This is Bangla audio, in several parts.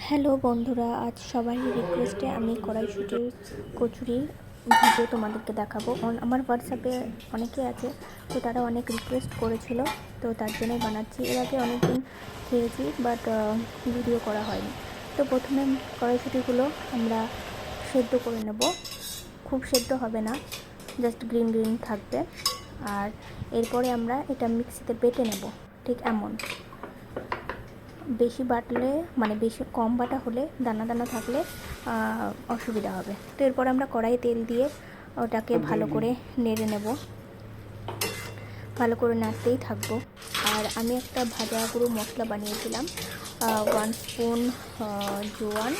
হ্যালো বন্ধুরা, আজ সবাই রিকোয়েস্টে আমি কড়াইশুঁটির কচুরির ভিডিও তোমাদেরকে দেখাবো। আমার হোয়াটসঅ্যাপে অনেকে আছে, তো তারা অনেক রিকোয়েস্ট করেছিল, তো তার জন্যই বানাচ্ছি। এর আগে অনেকদিন খেয়েছি, বাট ভিডিও করা হয়নি। তো প্রথমে কড়াইশুঁটিগুলো আমরা সেদ্ধ করে নেব। খুব সেদ্ধ হবে না, জাস্ট গ্রিন গ্রিন থাকবে। আর এরপরে আমরা এটা মিক্সিতে বেটে নেব, ঠিক এমন। বেশি বাটলে মানে বেশি কম বাটা হলে দানা দানা থাকলে অসুবিধা হবে। তো এরপর আমরা কড়াইয়ে তেল দিয়ে ওটাকে ভালো করে নেড়ে নেব, ভালো করে নাড়তেই থাকবো। আর আমি একটা ভাজা গুঁড়ো মশলা বানিয়েছিলাম, 1 স্পুন জোয়ান,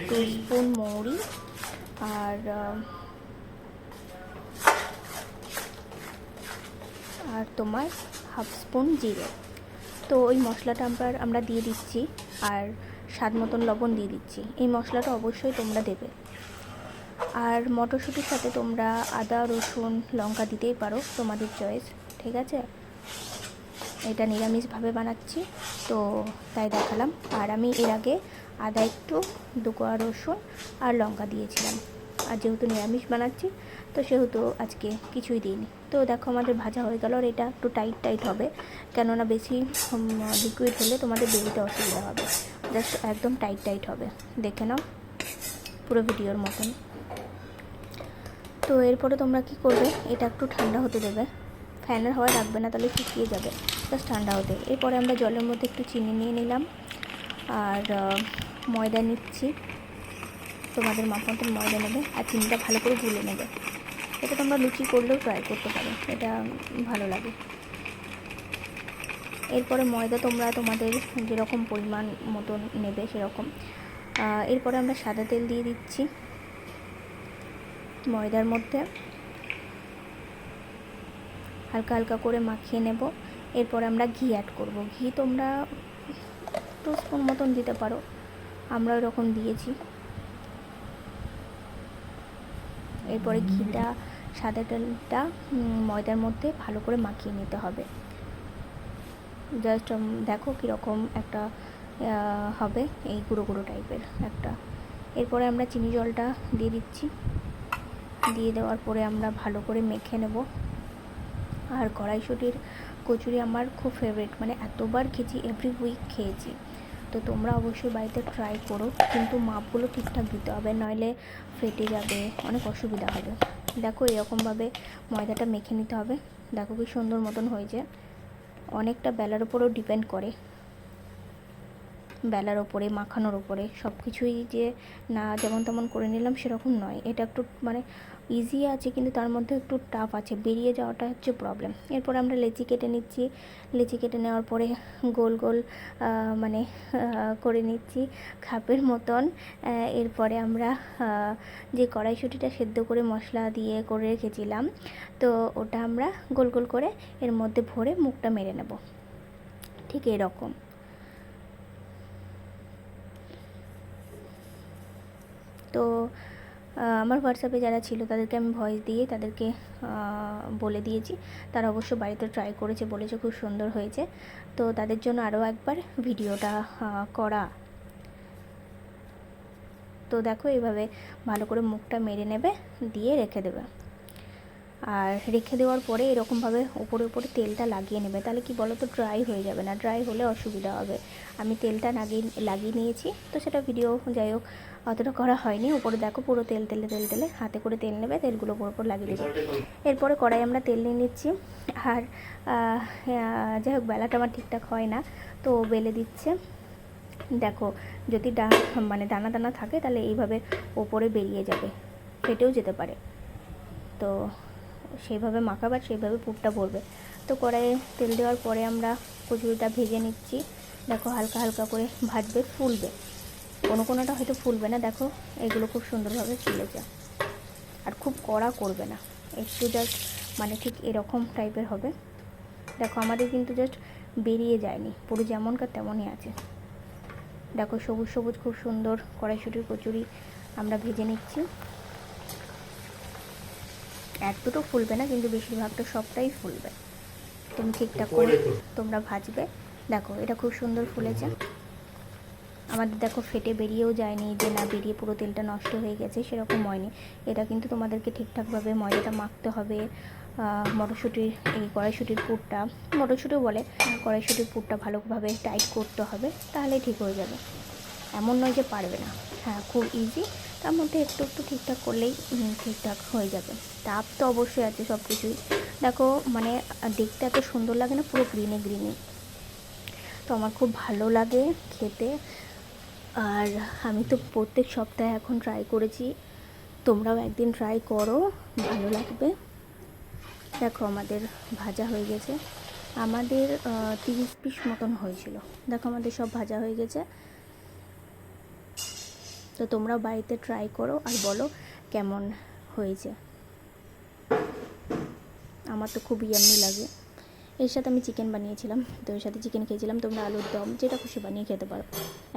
2 স্পুন মৌরি, আর তোমার 1/2 স্পুন জিরে। তো ওই মশলাটা আমরা দিয়ে দিচ্ছি, আর স্বাদ মতন লবণ দিয়ে দিচ্ছি। এই মশলাটা অবশ্যই তোমরা দেবে। আর মটরশুঁটির সাথে তোমরা আদা, রসুন, লঙ্কা দিতেই পারো, তোমাদের চয়েস, ঠিক আছে। এটা নিরামিষভাবে বানাচ্ছি, তো তাই দেখালাম। আর আমি এর আগে আদা একটু, 2 কোয়া রসুন আর লঙ্কা দিয়েছিলাম। আর যেহেতু নিরামিষ বানাচ্ছি, তো সেহেতু আজকে কিছুই দিইনি। তো দেখো আমাদের ভাজা হয়ে গেল। আর এটা একটু টাইট টাইট হবে, কেননা বেশি লিকুইড হলে তোমাদের বেরিতে অসুবিধা হবে। জাস্ট একদম টাইট টাইট হবে, দেখে নাও পুরো ভিডিওর মতন। তো এরপরে তোমরা কি করবে, এটা একটু ঠান্ডা হতে দেবে। ফ্যানের হাওয়া রাখবে না, তাহলে শুকিয়ে যাবে। জাস্ট ঠান্ডা হতে। এরপরে আমরা জলের মধ্যে একটু চিনি নিয়ে নিলাম, আর ময়দা নিচ্ছি। তোমাদের মাপ মতন ময়দা নেবে, আর চিনিটা ভালো করে গুলে নেবে। এটা তোমরা লুচি করলেও ট্রাই করতে পারো, এটা ভালো লাগে। এরপরে ময়দা তোমরা তোমাদের যেরকম পরিমাণ মতন নেবে সেরকম। এরপরে আমরা সাদা তেল দিয়ে দিচ্ছি ময়দার মধ্যে, হালকা হালকা করে মাখিয়ে নেব। এরপর আমরা ঘি অ্যাড করব। ঘি তোমরা 2 স্পুন মতন দিতে পারো, আমরা ওরকম দিয়েছি। এরপরে ঘিটা, সাদা তেলটা ময়দার মধ্যে ভালো করে মাখিয়ে নিতে হবে। জাস্ট দেখো কীরকম একটা হবে, এই গুঁড়ো গুঁড়ো টাইপের একটা। এরপরে আমরা চিনি জলটা দিয়ে দিচ্ছি। দিয়ে দেওয়ার পরে আমরা ভালো করে মেখে নেব। আর কড়াইশুঁটির কচুরি আমার খুব ফেভারিট, মানে এতবার খেয়েছি, এভরি উইক খেয়েছি। তো তোমরা অবশ্যই বাড়িতে ট্রাই করো, কিন্তু মাপগুলো ঠিকঠাক দিতে হবে, নইলে ফেটে যাবে, অনেক অসুবিধা হবে। দেখো এরকমভাবে ময়দাটা মেখে নিতে হবে। দেখো কি সুন্দর মতন হয়েছে। অনেকটা বেলার উপরেও ডিপেন্ড করে, বেলার ওপরে, মাখানোর ওপরে। সব কিছুই যে না যেমন তেমন করে নিলাম সেরকম নয়। এটা একটু মানে ইজি আছে, কিন্তু তার মধ্যে একটু টাফ আছে, বেরিয়ে যাওয়াটা হচ্ছে প্রবলেম। এরপর আমরা লেচি কেটে নিচ্ছি। লেচি কেটে নেওয়ার পরে গোল গোল মানে করে নিচ্ছি খাপের মতন। এরপরে আমরা যে কড়াইশুঁটিটা সেদ্ধ করে মশলা দিয়ে করে রেখেছিলাম, তো ওটা আমরা গোল গোল করে এর মধ্যে ভরে মুখটা মেরে নেব, ঠিক এরকম। তো আমার হোয়াটসঅ্যাপে যারা ছিল তাদেরকে আমি ভয়েস দিয়ে তাদেরকে বলে দিয়েছি। তারা অবশ্য বাড়িতে ট্রাই করেছে, বলেছে খুব সুন্দর হয়েছে। তো তাদের জন্য আরও একবার ভিডিওটা করা। তো দেখো এইভাবে ভালো করে মুখটা মেরে নেবে, দিয়ে রেখে দেবে। আর রেখে দেওয়ার পরে এরকমভাবে উপরে উপরে তেলটা লাগিয়ে নেবে, তাহলে কি বলো তো, ড্রাই হয়ে যাবে না। ড্রাই হলে অসুবিধা হবে। আমি তেলটা লাগিয়ে নিয়েছি, তো সেটা ভিডিও যাই হোক অতটা করা হয়নি। উপরে দেখো পুরো তেল তেলে তেল তেলে হাতে করে তেল নেবে, তেলগুলো উপর লাগিয়ে দেবে। এরপরে কড়াই আমরা তেল নিয়ে নিচ্ছি। আর যাই হোক বেলাটা আমার ঠিকঠাক হয় না, তো বেলে দিচ্ছে। দেখো যদি মানে দানা দানা থাকে তাহলে এইভাবে ওপরে বেরিয়ে যাবে, ফেটেও যেতে পারে। তো সেইভাবে মাখাবার, সেইভাবে পুরটা ভরবে। তো কড়াইয়ে তেল দেওয়ার পরে আমরা কচুরিটা ভেজে নিচ্ছি। দেখো হালকা হালকা করে ভাজবে, ফুলবে। কোনোটা হয়তো ফুলবে না, দেখো এগুলো খুব সুন্দরভাবে ফুলেছে। আর খুব কড়া করবে না, একটু জাস্ট মানে ঠিক এরকম টাইপের হবে। দেখো আমাদের কিন্তু জাস্ট বেরিয়ে যায়নি, পুরো যেমনকার তেমনই আছে। দেখো সবুজ সবুজ খুব সুন্দর কড়াইশুঁটির কচুরি আমরা ভেজে নিচ্ছি। এক দুটো ফুলবে না, কিন্তু বেশিরভাগটা সবটাই ফুলবে। তুমি ঠিকঠাক করে তোমরা ভাজবে। দেখো এটা খুব সুন্দর ফুলেছে। আমাদের দেখো ফেটে বেরিয়েও যায়নি যে না বেরিয়ে পুরো তেলটা নষ্ট হয়ে গেছে, সেরকম হয়নি। এটা কিন্তু তোমাদেরকে ঠিকঠাকভাবে ময়দাটা মাখতে হবে। মটরশুঁটির এই কড়াইশুঁটির পুরটা, মটরশুঁটিও বলে, কড়াইশুঁটির পুরটা ভালোভাবে টাইট করতে হবে, তাহলেই ঠিক হয়ে যাবে। এমন নয় যে পারবে না, হ্যাঁ খুব ইজি। তার মধ্যে একটু একটু ঠিকঠাক করলেই ঠিকঠাক হয়ে যাবে। টাফ তো অবশ্যই আছে সব কিছুই। দেখো মানে দেখতে এত সুন্দর লাগে না, পুরো গ্রিনে গ্রিনে। তো আমার খুব ভালো লাগে খেতে। আর আমি তো প্রত্যেক সপ্তাহে এখন ট্রাই করেছি, তোমরাও একদিন ট্রাই করো, ভালো লাগবে। দেখো আমাদের ভাজা হয়ে গেছে, আমাদের 30 পিস মতন হয়েছিল। দেখো আমাদের সব ভাজা হয়ে গেছে। তো তোমরাও বাড়িতে ট্রাই করো আর বলো কেমন হয়েছে। আমার তো খুব ইয়াম্মি লাগে। এর সাথে আমি চিকেন বানিয়েছিলাম, তো এর সাথে চিকেন খেয়েছিলাম। তোমরা আলুর দম যেটা খুশি বানিয়ে খেতে পারো।